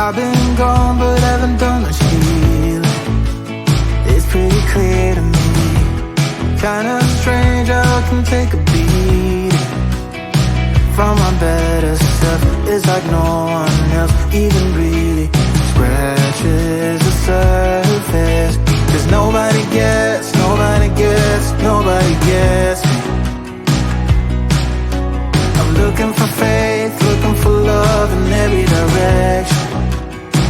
I've been gone but haven't done much healing. It's pretty clear to me, kinda strange how I can take a beating from my better self. It's like no one else even really scratches the surface. Cause nobody gets, nobody gets, nobody gets me. I'm looking for faith, looking for love in every direction.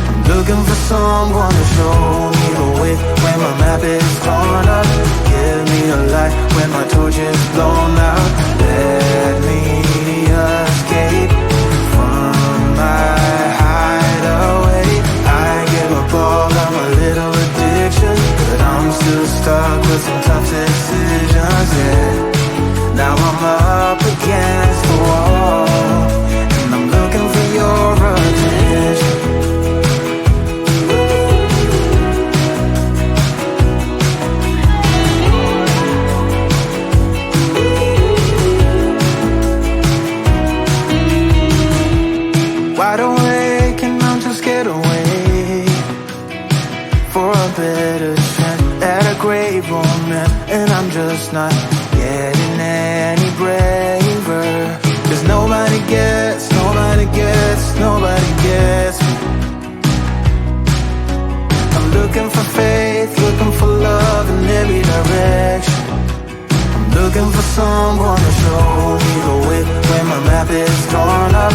I'm looking for someone to show me the way when my map is torn up. Give me a light when my torch is blown out. Let me escape from my hideaway. I give up all of my little addictions, but I'm still stuck with some tough decisions, yeah. Now I'm up against the wall, and I'm looking for your attention. Wide awake and I'm too scared away for a better chance at a great romance, and I'm just not getting any braver. Cause nobody gets, nobody gets, nobody gets me. I'm looking for faith, looking for love in every direction. I'm looking for someone to show me the way when my map is torn up.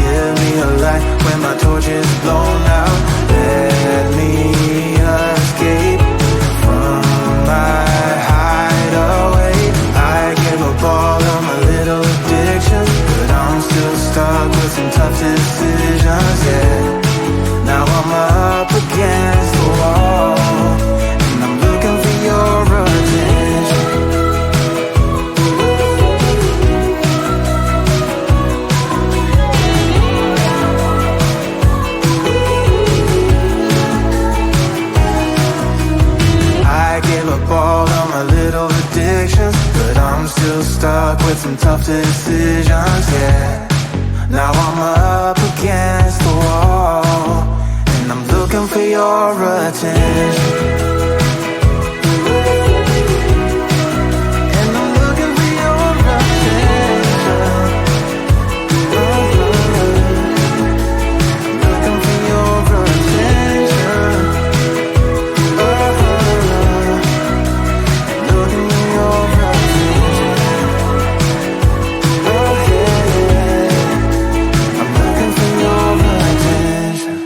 Give me a light when my torch is blown out. Let me escape from my hideaway. I give up all of my little addictions, but I'm still stuck with some tough decisions, yeah. Now I'm up against the wall, and I'm looking for your attention. I give up all of my little addictions, but I'm still stuck with some tough decisions, yeah. Now I'm up against the wall, and I'm looking for your attention. And I'm looking for your attention. Looking for your attention. Looking for your attention. Oh yeah, I'm looking for your attention.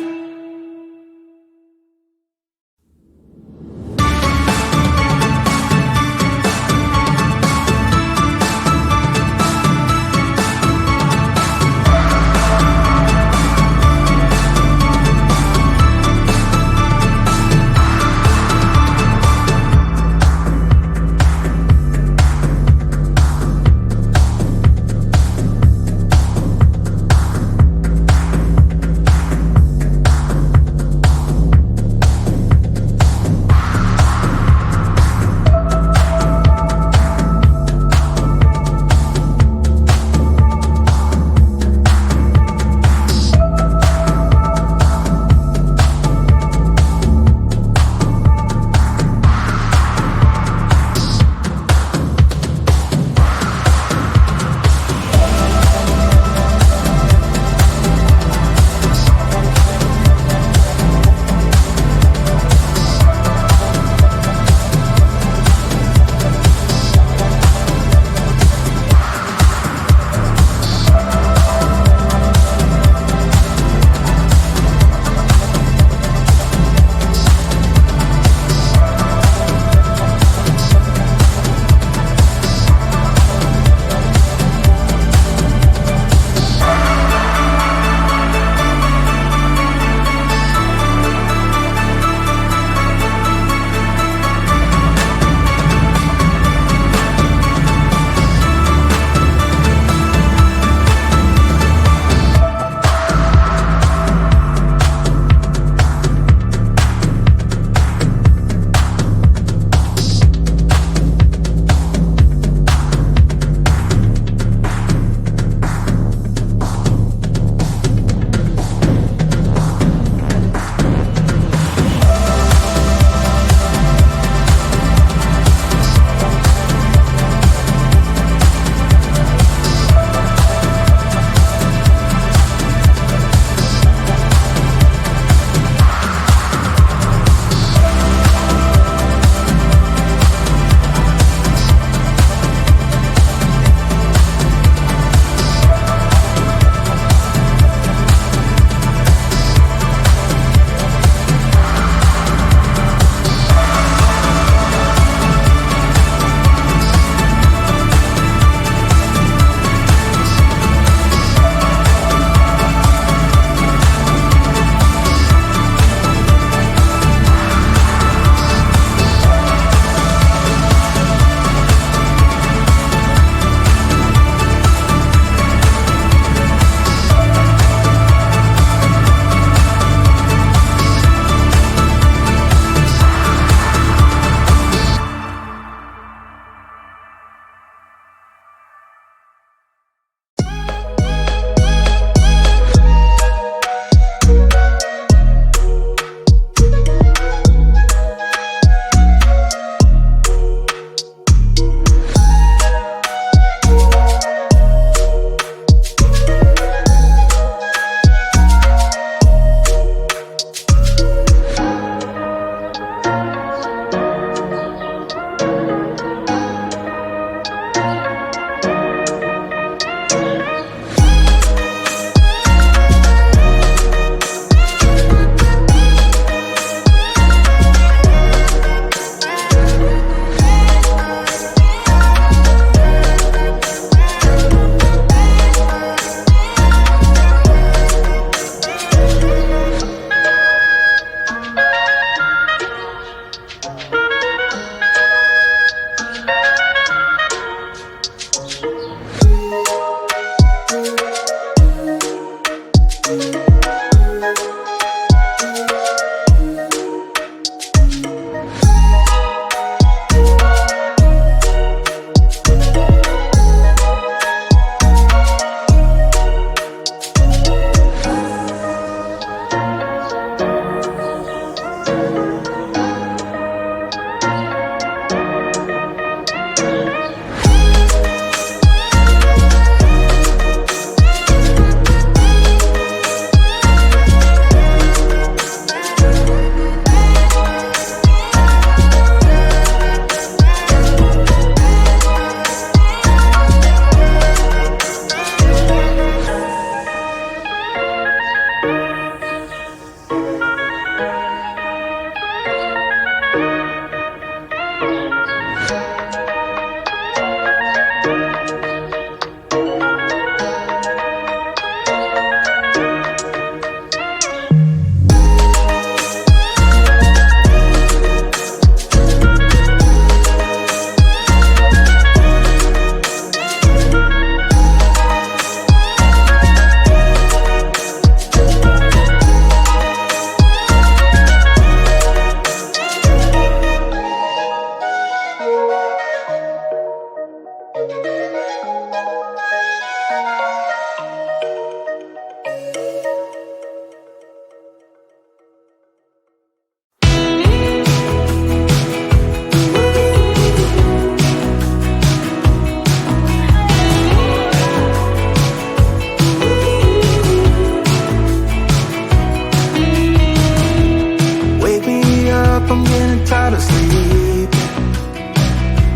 tired of sleeping.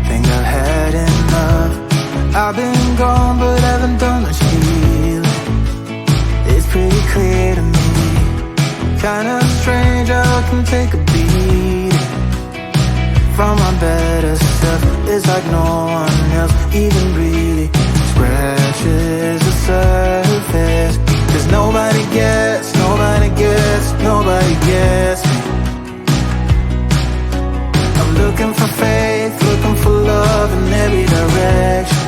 Think I've had enough. I've been gone but haven't done much healing. It's pretty clear to me, kinda strange how I can take a beating from my better self. It's like no one else even really scratches the surface. 'Cause nobody gets me. I'm looking for faith, looking for love in every direction.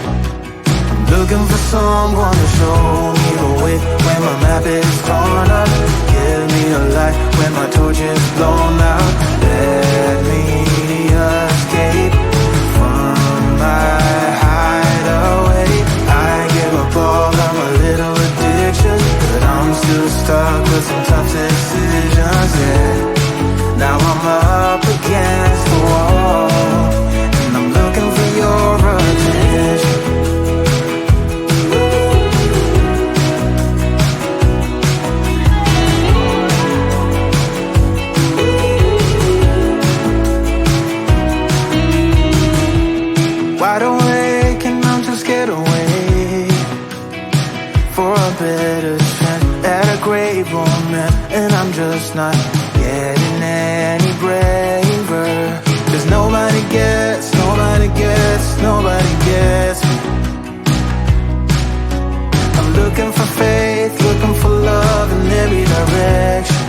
I'm looking for someone to show me the way when my map is torn up. Give me a light when my torch is blown out. Let me escape from my hideaway. I give up all of my little addictions, but I'm still stuck with some tough decisions, yeah. Now I'm up against the wall, and I'm looking for your attention. Wide awake and I'm too scared to wait for a better chance at a great romance, and I'm just not getting any braver. 'Cause nobody gets me. I'm looking for faith, looking for love in every direction.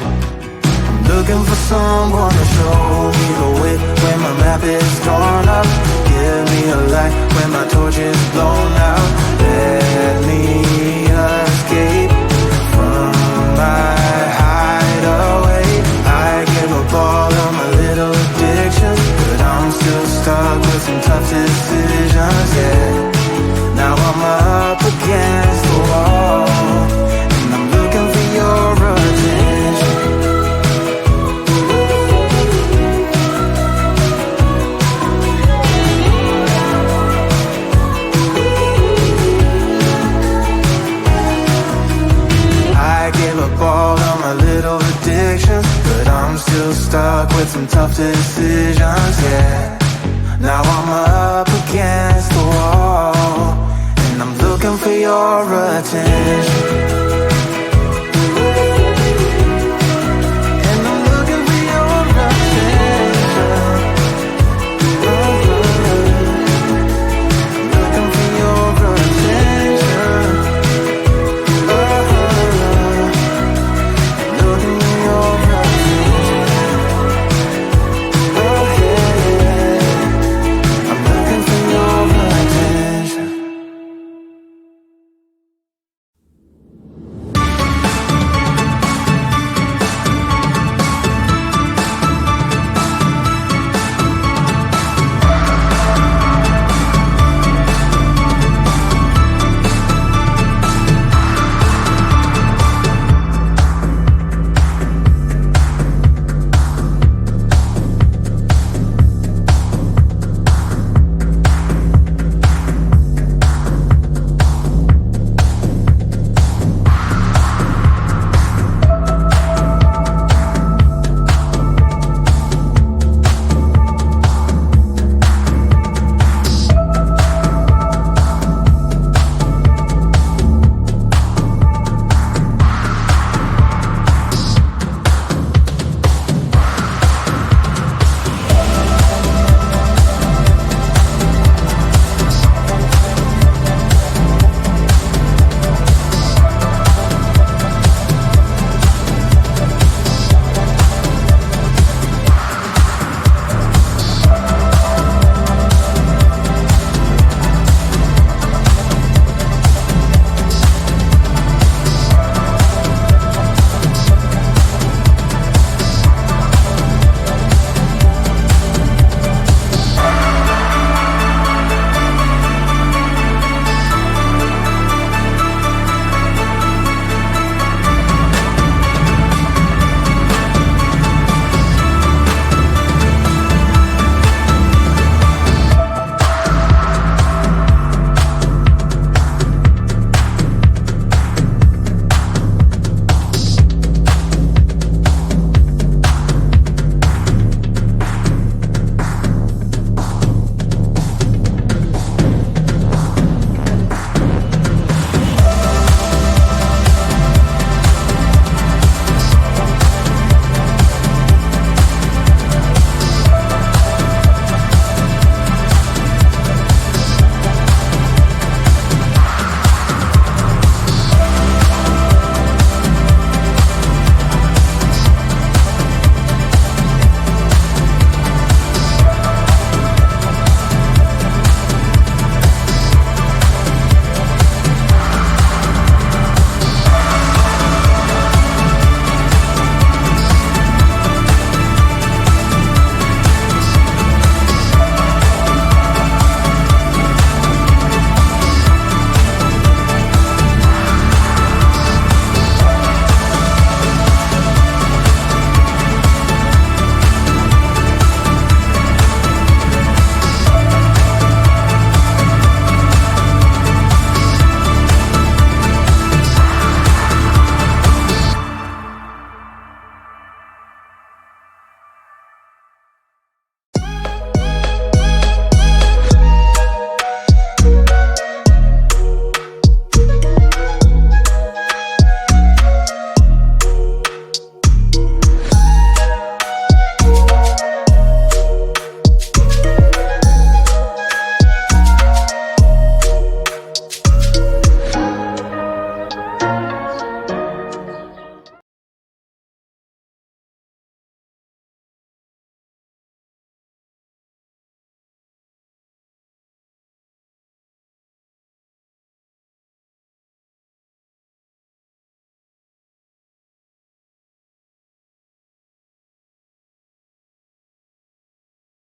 I'm looking for someone to show me the way when my map is torn up. Give me a light when my torch is blown out. Let me escape from my hideaway. I give up all of my little addictions, but I'm still stuck with some tough decisions, yeah. Now I'm up against the wall, and I'm looking for your attention. I give up all of my little addictions, but I'm still stuck with some tough decisions, yeah. Now I'm up against the wall, and I'm looking for your attention.